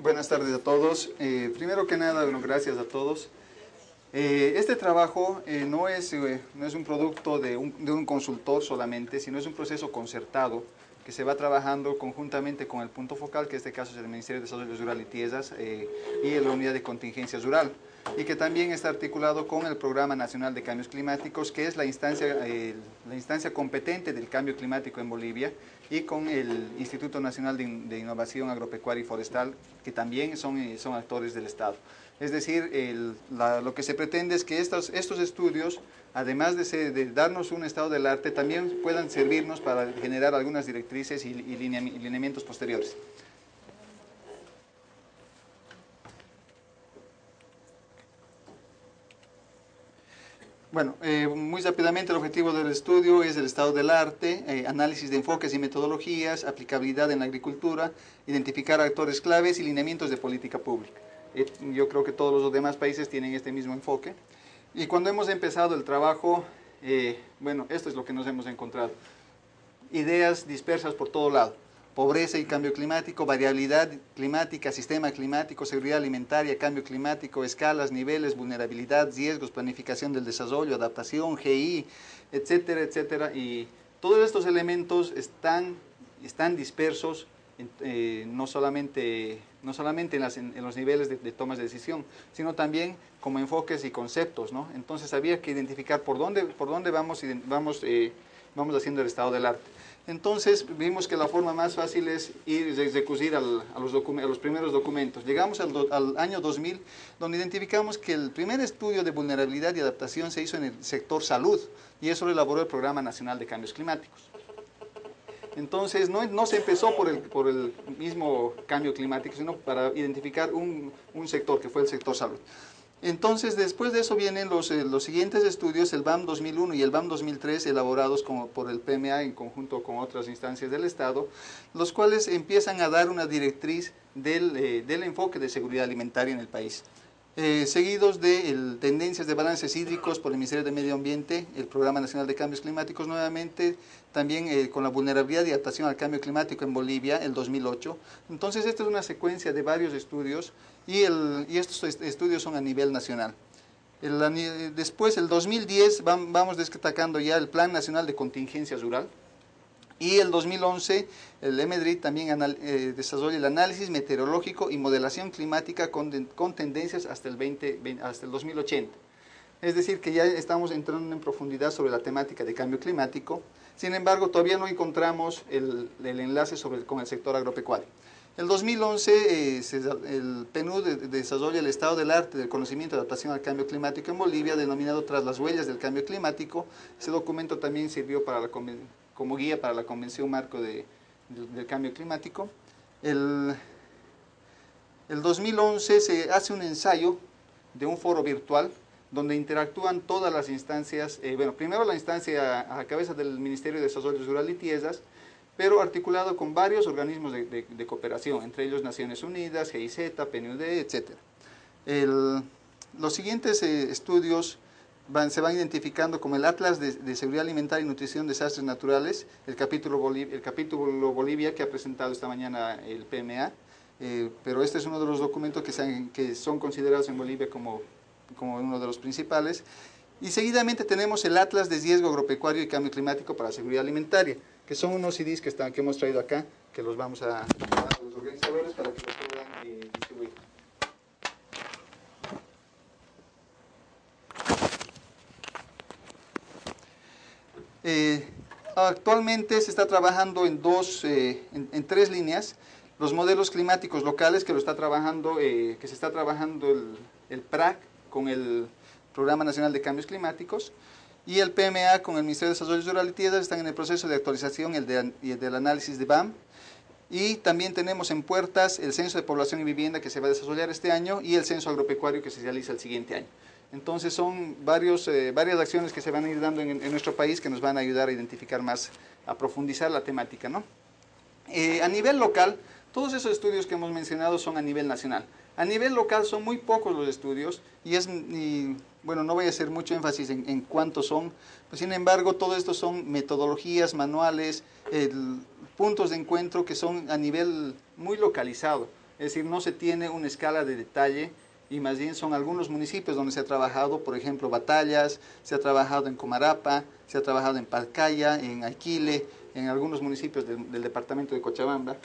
Buenas tardes a todos. Primero que nada, bueno, gracias a todos. Este trabajo no es un producto de un consultor solamente, sino es un proceso concertado que se va trabajando conjuntamente con el punto focal, que en este caso es el Ministerio de Desarrollo Rural y Tierras y la Unidad de Contingencia Rural, y que también está articulado con el Programa Nacional de Cambios Climáticos, que es la instancia competente del cambio climático en Bolivia, y con el Instituto Nacional de Innovación Agropecuaria y Forestal, que también son actores del Estado. Es decir, lo que se pretende es que estos estudios, además de darnos un estado del arte, también puedan servirnos para generar algunas directrices y lineamientos posteriores. Bueno, muy rápidamente el objetivo del estudio es el estado del arte, análisis de enfoques y metodologías, aplicabilidad en la agricultura, identificar actores claves y lineamientos de política pública. Yo creo que todos los demás países tienen este mismo enfoque. Y cuando hemos empezado el trabajo, bueno, esto es lo que nos hemos encontrado. Ideas dispersas por todo lado. Pobreza y cambio climático, variabilidad climática, sistema climático, seguridad alimentaria, cambio climático, escalas, niveles, vulnerabilidad, riesgos, planificación del desarrollo, adaptación, GI, etcétera, etcétera. Y todos estos elementos están dispersos, no solamente en los niveles de tomas de decisión, sino también como enfoques y conceptos, ¿no? Entonces había que identificar por dónde vamos haciendo el estado del arte. Entonces vimos que la forma más fácil es recurrir a los primeros documentos. Llegamos al año 2000, donde identificamos que el primer estudio de vulnerabilidad y adaptación se hizo en el sector salud, y eso lo elaboró el Programa Nacional de Cambios Climáticos. Entonces no se empezó por el mismo cambio climático, sino para identificar un sector, que fue el sector salud. Entonces, después de eso vienen los siguientes estudios, el BAM 2001 y el BAM 2003, elaborados por el PMA en conjunto con otras instancias del Estado, los cuales empiezan a dar una directriz del enfoque de seguridad alimentaria en el país. Seguidos de tendencias de balances hídricos por el Ministerio de Medio Ambiente, el Programa Nacional de Cambios Climáticos nuevamente, también con la vulnerabilidad y adaptación al cambio climático en Bolivia, el 2008. Entonces, esta es una secuencia de varios estudios, y estos estudios son a nivel nacional. Después, el 2010, vamos destacando ya el Plan Nacional de Contingencia Rural, y el 2011 el EMEDRIT también desarrolla el análisis meteorológico y modelación climática con tendencias hasta el 2080. Es decir, que ya estamos entrando en profundidad sobre la temática de cambio climático. Sin embargo, todavía no encontramos el enlace con el sector agropecuario. En 2011, el PNUD desarrolla el estado del arte del conocimiento de adaptación al cambio climático en Bolivia, denominado Tras las huellas del cambio climático. Ese documento también sirvió como guía para la Convención Marco del Cambio Climático. El 2011 se hace un ensayo de un foro virtual donde interactúan todas las instancias, primero la instancia a cabeza del Ministerio de Desarrollo Rural y Tierras, pero articulado con varios organismos de cooperación, entre ellos Naciones Unidas, GIZ, PNUD, etc. Los siguientes estudios se van identificando como el Atlas de Seguridad Alimentaria y Nutrición de Desastres Naturales, el capítulo Bolivia, que ha presentado esta mañana el PMA, pero este es uno de los documentos que son considerados en Bolivia como uno de los principales. Y seguidamente tenemos el Atlas de Riesgo Agropecuario y Cambio Climático para la Seguridad Alimentaria, que son unos CDs que hemos traído acá, que los vamos a dar a los organizadores para que los puedan distribuir. Actualmente se está trabajando en tres líneas: los modelos climáticos locales, que se está trabajando el PRAC con el Programa Nacional de Cambios Climáticos, y el PMA con el Ministerio de Desarrollo Rural y Tierras están en el proceso de actualización y del análisis de BAM. Y también tenemos en puertas el Censo de Población y Vivienda, que se va a desarrollar este año, y el Censo Agropecuario, que se realiza el siguiente año. Entonces son varias acciones que se van a ir dando en nuestro país, que nos van a ayudar a identificar más, a profundizar la temática, ¿no? A nivel local, todos esos estudios que hemos mencionado son a nivel nacional. A nivel local son muy pocos los estudios, bueno, no voy a hacer mucho énfasis en cuántos son, pues, sin embargo, todo esto son metodologías, manuales, puntos de encuentro que son a nivel muy localizado. Es decir, no se tiene una escala de detalle y más bien son algunos municipios donde se ha trabajado, por ejemplo, Batallas, se ha trabajado en Comarapa, se ha trabajado en Pacaya, en Aquile, en algunos municipios del departamento de Cochabamba.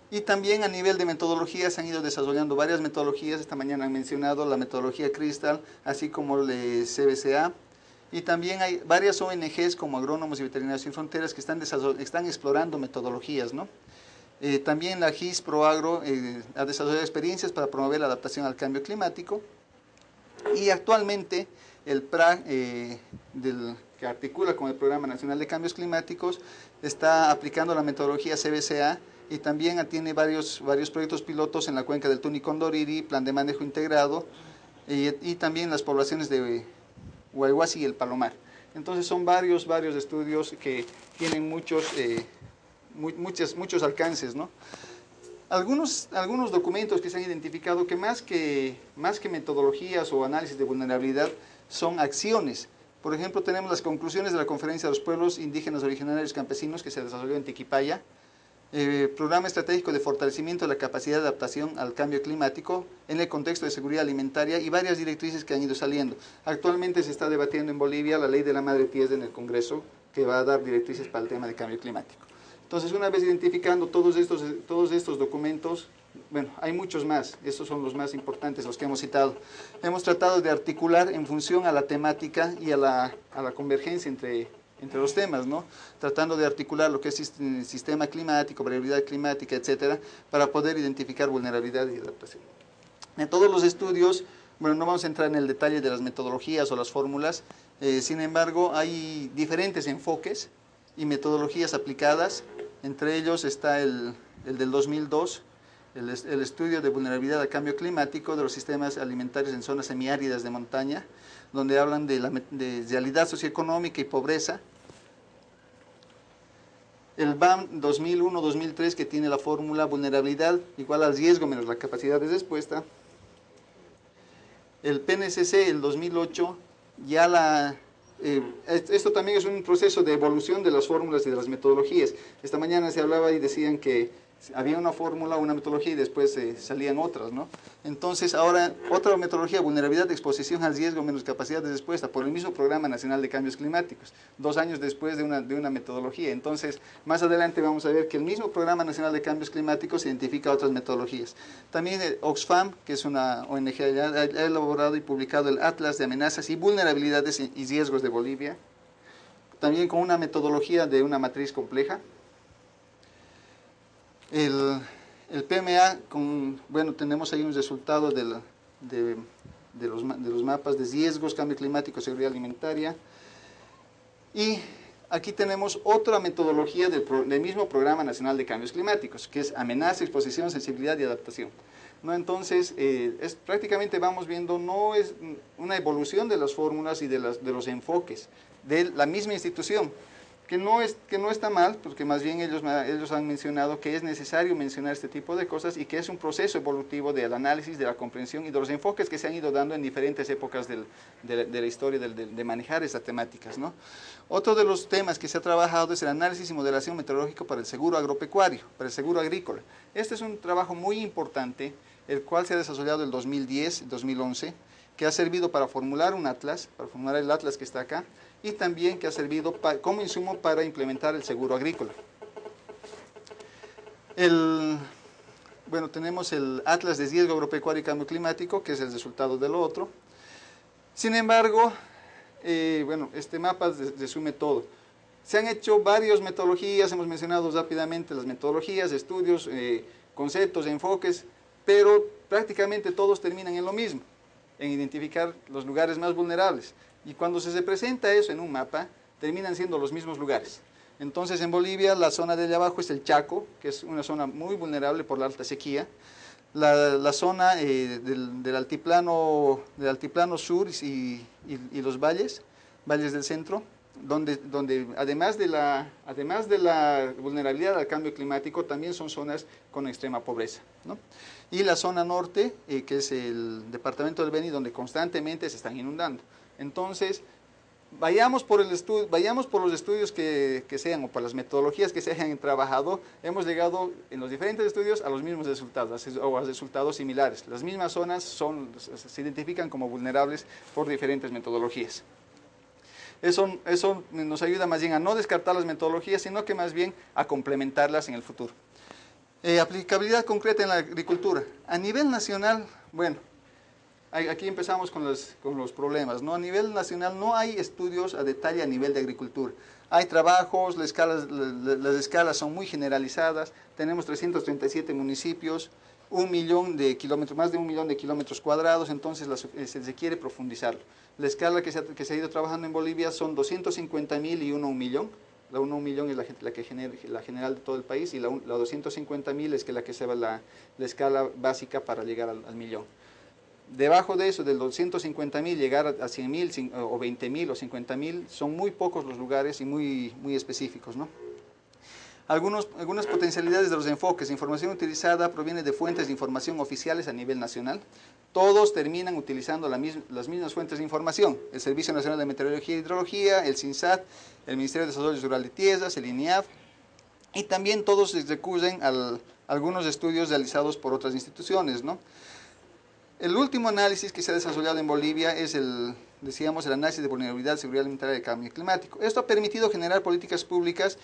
Y también a nivel de metodología se han ido desarrollando varias metodologías. Esta mañana han mencionado la metodología Crystal, así como el CBCA. Y también hay varias ONGs como Agrónomos y Veterinarios Sin Fronteras que están explorando metodologías, ¿no? También la GIS ProAgro ha desarrollado experiencias para promover la adaptación al cambio climático. Y actualmente el PRA, que articula con el Programa Nacional de Cambios Climáticos, está aplicando la metodología CBCA y también tiene varios proyectos pilotos en la cuenca del Tuni Condoriri, plan de manejo integrado, y también las poblaciones de Huayhuasi y el Palomar. Entonces son varios estudios que tienen muchos alcances, ¿no? Algunos documentos que se han identificado que más que metodologías o análisis de vulnerabilidad son acciones. Por ejemplo, tenemos las conclusiones de la Conferencia de los Pueblos Indígenas Originarios Campesinos que se desarrolló en Tiquipaya, Programa Estratégico de Fortalecimiento de la Capacidad de Adaptación al Cambio Climático en el contexto de seguridad alimentaria y varias directrices que han ido saliendo. Actualmente se está debatiendo en Bolivia la ley de la madre tierra en el Congreso que va a dar directrices para el tema de cambio climático. Entonces, una vez identificando todos estos documentos, bueno, hay muchos más, estos son los más importantes, los que hemos citado. Hemos tratado de articular en función a la temática y a la convergencia entre los temas, ¿no? Tratando de articular lo que es sistema climático, variabilidad climática, etcétera, para poder identificar vulnerabilidad y adaptación. En todos los estudios, bueno, no vamos a entrar en el detalle de las metodologías o las fórmulas, sin embargo, hay diferentes enfoques y metodologías aplicadas. Entre ellos está el del 2002, el estudio de vulnerabilidad al cambio climático de los sistemas alimentarios en zonas semiáridas de montaña, donde hablan de realidad socioeconómica y pobreza. El BAM 2001-2003, que tiene la fórmula vulnerabilidad igual al riesgo menos la capacidad de respuesta. El PNCC, el 2008, esto también es un proceso de evolución de las fórmulas y de las metodologías. Esta mañana se hablaba y decían que había una fórmula, una metodología y después salían otras, ¿no? Entonces ahora otra metodología, vulnerabilidad de exposición al riesgo menos capacidad de respuesta, por el mismo Programa Nacional de Cambios Climáticos, 2 años después de una metodología. Entonces más adelante vamos a ver que el mismo Programa Nacional de Cambios Climáticos identifica otras metodologías. También Oxfam, que es una ONG, ha elaborado y publicado el Atlas de Amenazas y Vulnerabilidades y Riesgos de Bolivia, también con una metodología de una matriz compleja. El PMA, bueno, tenemos ahí un resultado de los mapas de riesgos, cambio climático, seguridad alimentaria. Y aquí tenemos otra metodología del mismo Programa Nacional de Cambios Climáticos, que es amenaza, exposición, sensibilidad y adaptación, ¿no? Entonces, prácticamente vamos viendo, no es una evolución de las fórmulas y de los enfoques de la misma institución, que no está mal, porque más bien ellos han mencionado que es necesario mencionar este tipo de cosas y que es un proceso evolutivo del análisis, de la comprensión y de los enfoques que se han ido dando en diferentes épocas de la historia de manejar estas temáticas, ¿no? Otro de los temas que se ha trabajado es el análisis y modelación meteorológico para el seguro agropecuario, para el seguro agrícola. Este es un trabajo muy importante, el cual se ha desarrollado en el 2010, 2011, que ha servido para formular un atlas, para formular el atlas que está acá, y también que ha servido como insumo para implementar el seguro agrícola. Bueno, tenemos el Atlas de Riesgo Agropecuario y Cambio Climático, que es el resultado de lo otro. Sin embargo, bueno, este mapa resume todo. Se han hecho varias metodologías, hemos mencionado rápidamente las metodologías, estudios, conceptos, enfoques, pero prácticamente todos terminan en lo mismo, en identificar los lugares más vulnerables. Y cuando se presenta eso en un mapa, terminan siendo los mismos lugares. Entonces, en Bolivia, la zona de allá abajo es el Chaco, que es una zona muy vulnerable por la alta sequía. La zona del altiplano sur y los valles del centro, donde además de la vulnerabilidad al cambio climático, también son zonas con extrema pobreza, ¿no? Y la zona norte, que es el departamento del Beni, donde constantemente se están inundando. Entonces, vayamos por los estudios que sean o por las metodologías que se hayan trabajado, hemos llegado en los diferentes estudios a los mismos resultados o a resultados similares. Las mismas zonas se identifican como vulnerables por diferentes metodologías. Eso nos ayuda más bien a no descartar las metodologías, sino que más bien a complementarlas en el futuro. Aplicabilidad concreta en la agricultura. A nivel nacional, bueno, aquí empezamos con los problemas, ¿no? A nivel nacional no hay estudios a detalle a nivel de agricultura. Hay trabajos, las escalas son muy generalizadas, tenemos 337 municipios, 1 millón de kilómetros, más de 1 millón de kilómetros cuadrados, entonces se requiere profundizarlo. La escala que se ha ido trabajando en Bolivia son 250.000 y 1 a 1 millón. La 1 a 1 millón es la general de todo el país y la 250.000 es la que se va la escala básica para llegar al millón. Debajo de eso, del 250.000, llegar a 100.000 o 20.000 o 50.000, son muy pocos los lugares y muy específicos, ¿no? Algunas potencialidades de los enfoques. Información utilizada proviene de fuentes de información oficiales a nivel nacional. Todos terminan utilizando las mismas fuentes de información. El Servicio Nacional de Meteorología e Hidrología, el SINSAT, el Ministerio de Desarrollo Rural de Tierras, el INIAF, y también todos recurren a algunos estudios realizados por otras instituciones, ¿no? El último análisis que se ha desarrollado en Bolivia es decíamos, el análisis de vulnerabilidad, seguridad alimentaria y cambio climático. Esto ha permitido generar políticas públicas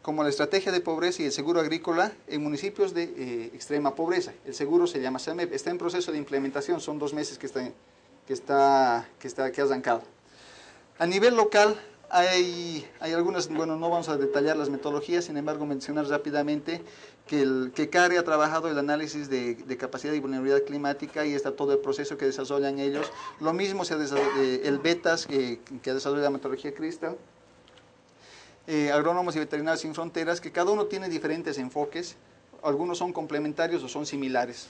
como la estrategia de pobreza y el seguro agrícola en municipios de extrema pobreza. El seguro se llama SAMEP, está en proceso de implementación, son 2 meses que ha arrancado. A nivel local hay algunas, bueno, no vamos a detallar las metodologías, sin embargo mencionar rápidamente que CARE ha trabajado el análisis de capacidad y vulnerabilidad climática y está todo el proceso que desarrollan ellos. Lo mismo el BETAS que ha desarrollado la metodología Crystal. Agrónomos y Veterinarios Sin Fronteras, que cada uno tiene diferentes enfoques, algunos son complementarios o son similares.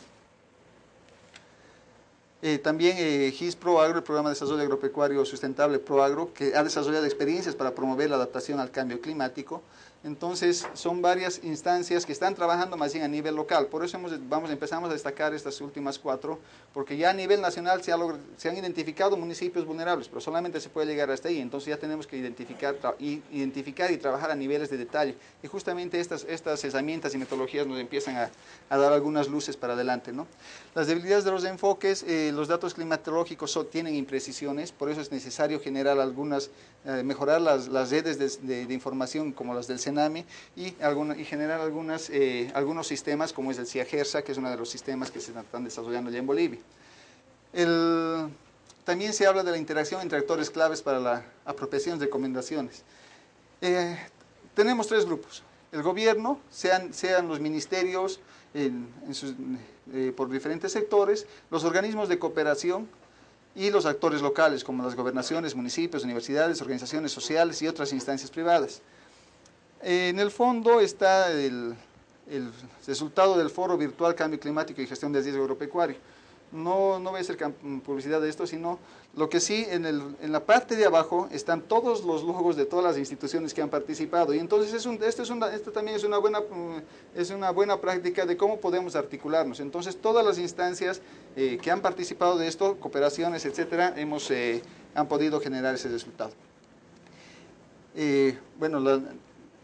También GIS ProAgro, el Programa de Desarrollo Agropecuario Sustentable ProAgro, que ha desarrollado experiencias para promover la adaptación al cambio climático. Entonces, son varias instancias que están trabajando más bien a nivel local. Por eso empezamos a destacar estas últimas 4, porque ya a nivel nacional se han identificado municipios vulnerables, pero solamente se puede llegar hasta ahí. Entonces ya tenemos que identificar y trabajar a niveles de detalle. Y justamente estas herramientas y metodologías nos empiezan a dar algunas luces para adelante, ¿no? Las debilidades de los enfoques, los datos climatológicos tienen imprecisiones, por eso es necesario generar mejorar las redes de información como las del CENAME y generar algunos sistemas como es el CIAGERSA, que es uno de los sistemas que se están desarrollando ya en Bolivia. También se habla de la interacción entre actores claves para la apropiación de recomendaciones. Tenemos 3 grupos. El gobierno, sean los ministerios por diferentes sectores, los organismos de cooperación y los actores locales como las gobernaciones, municipios, universidades, organizaciones sociales y otras instancias privadas. En el fondo está el resultado del Foro Virtual Cambio Climático y Gestión del Riesgo Agropecuario. No voy a hacer publicidad de esto, sino lo que sí, en la parte de abajo están todos los logos de todas las instituciones que han participado. Y entonces esto también es una buena práctica de cómo podemos articularnos. Entonces todas las instancias que han participado de esto, cooperaciones, etcétera, han podido generar ese resultado.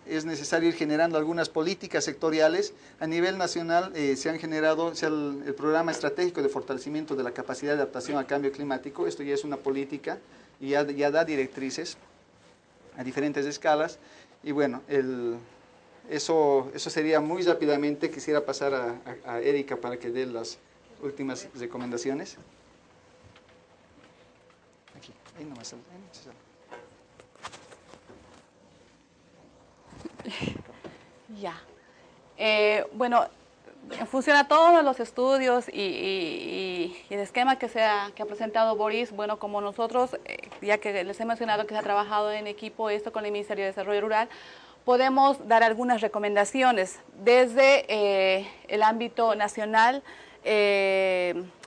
Es necesario ir generando algunas políticas sectoriales. A nivel nacional se han generado el programa estratégico de fortalecimiento de la capacidad de adaptación al cambio climático. Esto ya es una política y ya da directrices a diferentes escalas. Y bueno, eso sería muy rápidamente. Quisiera pasar a Erika para que dé las últimas recomendaciones. Aquí, ahí nomás. Ya. Bueno, en función a todos los estudios y el esquema que ha presentado Boris, bueno, como nosotros, ya que les he mencionado que se ha trabajado en equipo esto con el Ministerio de Desarrollo Rural, podemos dar algunas recomendaciones desde el ámbito nacional,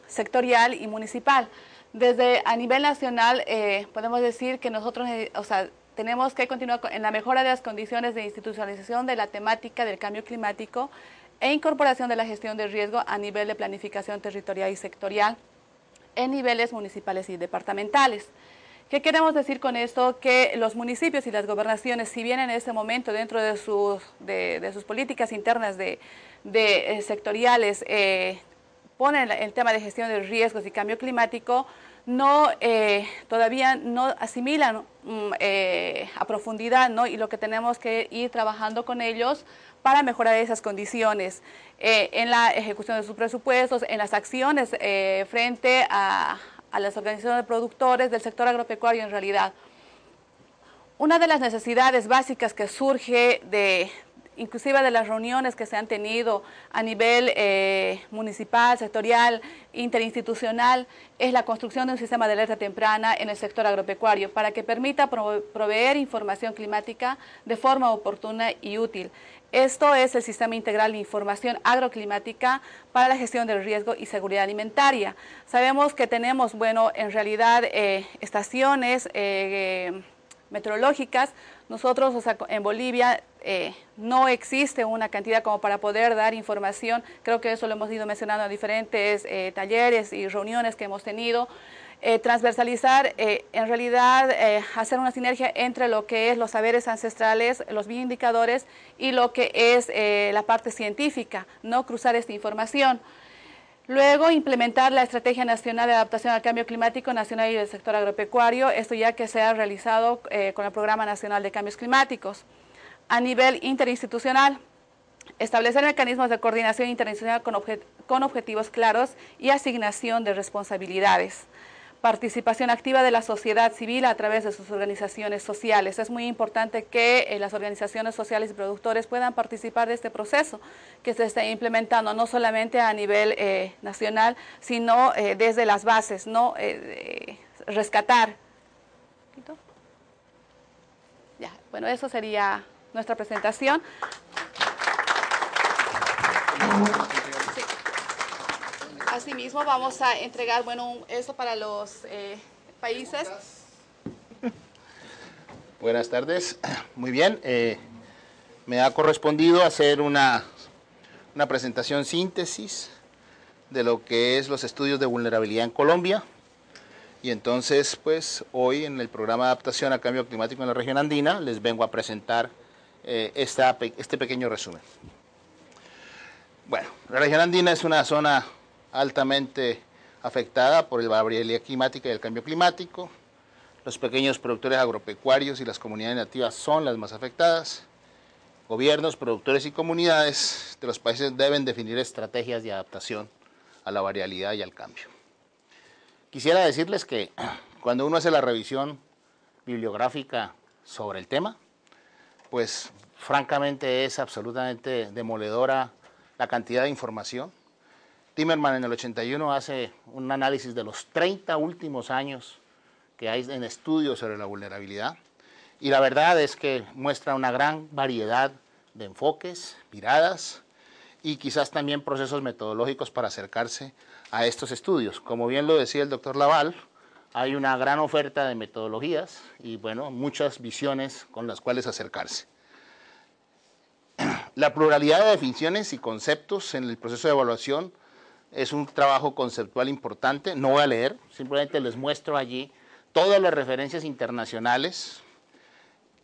sectorial y municipal. A nivel nacional, podemos decir que nosotros, tenemos que continuar en la mejora de las condiciones de institucionalización de la temática del cambio climático e incorporación de la gestión de riesgo a nivel de planificación territorial y sectorial en niveles municipales y departamentales. ¿Qué queremos decir con esto? Que los municipios y las gobernaciones, si bien en este momento dentro de sus políticas internas sectoriales ponen el tema de gestión de riesgos y cambio climático, todavía no asimilan a profundidad, ¿no? Y lo que tenemos que ir trabajando con ellos para mejorar esas condiciones en la ejecución de sus presupuestos, en las acciones frente a las organizaciones de productores del sector agropecuario en realidad. Una de las necesidades básicas que surge inclusive de las reuniones que se han tenido a nivel municipal, sectorial, interinstitucional, es la construcción de un sistema de alerta temprana en el sector agropecuario para que permita proveer información climática de forma oportuna y útil. Esto es el Sistema Integral de Información Agroclimática para la gestión del riesgo y seguridad alimentaria. Sabemos que tenemos, bueno, en realidad estaciones meteorológicas. Nosotros, o sea, en Bolivia no existe una cantidad como para poder dar información. Creo que eso lo hemos ido mencionando en diferentes talleres y reuniones que hemos tenido. Transversalizar, en realidad hacer una sinergia entre lo que es los saberes ancestrales, los bioindicadores y lo que es la parte científica, no cruzar esta información. Luego, implementar la Estrategia Nacional de Adaptación al Cambio Climático Nacional y del sector agropecuario, esto ya que se ha realizado con el Programa Nacional de Cambios Climáticos. A nivel interinstitucional, establecer mecanismos de coordinación interinstitucional con objetivos claros y asignación de responsabilidades. Participación activa de la sociedad civil a través de sus organizaciones sociales. Es muy importante que las organizaciones sociales y productores puedan participar de este proceso que se está implementando, no solamente a nivel nacional, sino desde las bases, ¿no? Rescatar. Ya, bueno, eso sería nuestra presentación. Sí. Asimismo, vamos a entregar, bueno, esto para los países. Buenas tardes. Muy bien. Me ha correspondido hacer una presentación síntesis de lo que es los estudios de vulnerabilidad en Colombia. Y entonces, pues, hoy en el programa de adaptación al cambio climático en la región andina, les vengo a presentar este pequeño resumen. Bueno, la región andina es una zona altamente afectada por la variabilidad climática y el cambio climático. Los pequeños productores agropecuarios y las comunidades nativas son las más afectadas. Gobiernos, productores y comunidades de los países deben definir estrategias de adaptación a la variabilidad y al cambio. Quisiera decirles que cuando uno hace la revisión bibliográfica sobre el tema, pues francamente es absolutamente demoledora la cantidad de información. Timmerman en el 81 hace un análisis de los 30 últimos años que hay en estudios sobre la vulnerabilidad y la verdad es que muestra una gran variedad de enfoques, miradas y quizás también procesos metodológicos para acercarse a estos estudios. Como bien lo decía el doctor Laval, hay una gran oferta de metodologías y bueno, muchas visiones con las cuales acercarse. La pluralidad de definiciones y conceptos en el proceso de evaluación es un trabajo conceptual importante. No voy a leer, simplemente les muestro allí todas las referencias internacionales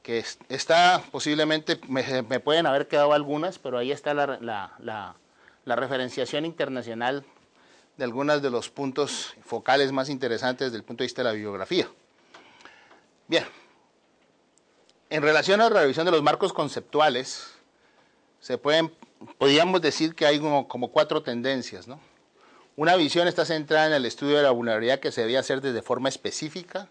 que está posiblemente, me pueden haber quedado algunas, pero ahí está la referenciación internacional de algunos de los puntos focales más interesantes desde el punto de vista de la bibliografía. Bien, en relación a la revisión de los marcos conceptuales, podríamos decir que hay como 4 tendencias, ¿no? Una visión está centrada en el estudio de la vulnerabilidad que se debía hacer desde forma específica,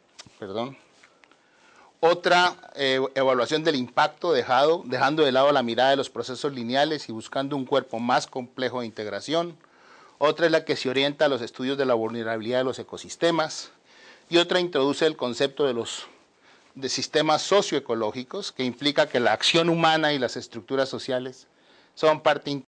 Otra, evaluación del impacto dejando de lado la mirada de los procesos lineales y buscando un cuerpo más complejo de integración. Otra es la que se orienta a los estudios de la vulnerabilidad de los ecosistemas. Y otra introduce el concepto de sistemas socioecológicos, que implica que la acción humana y las estructuras sociales son parte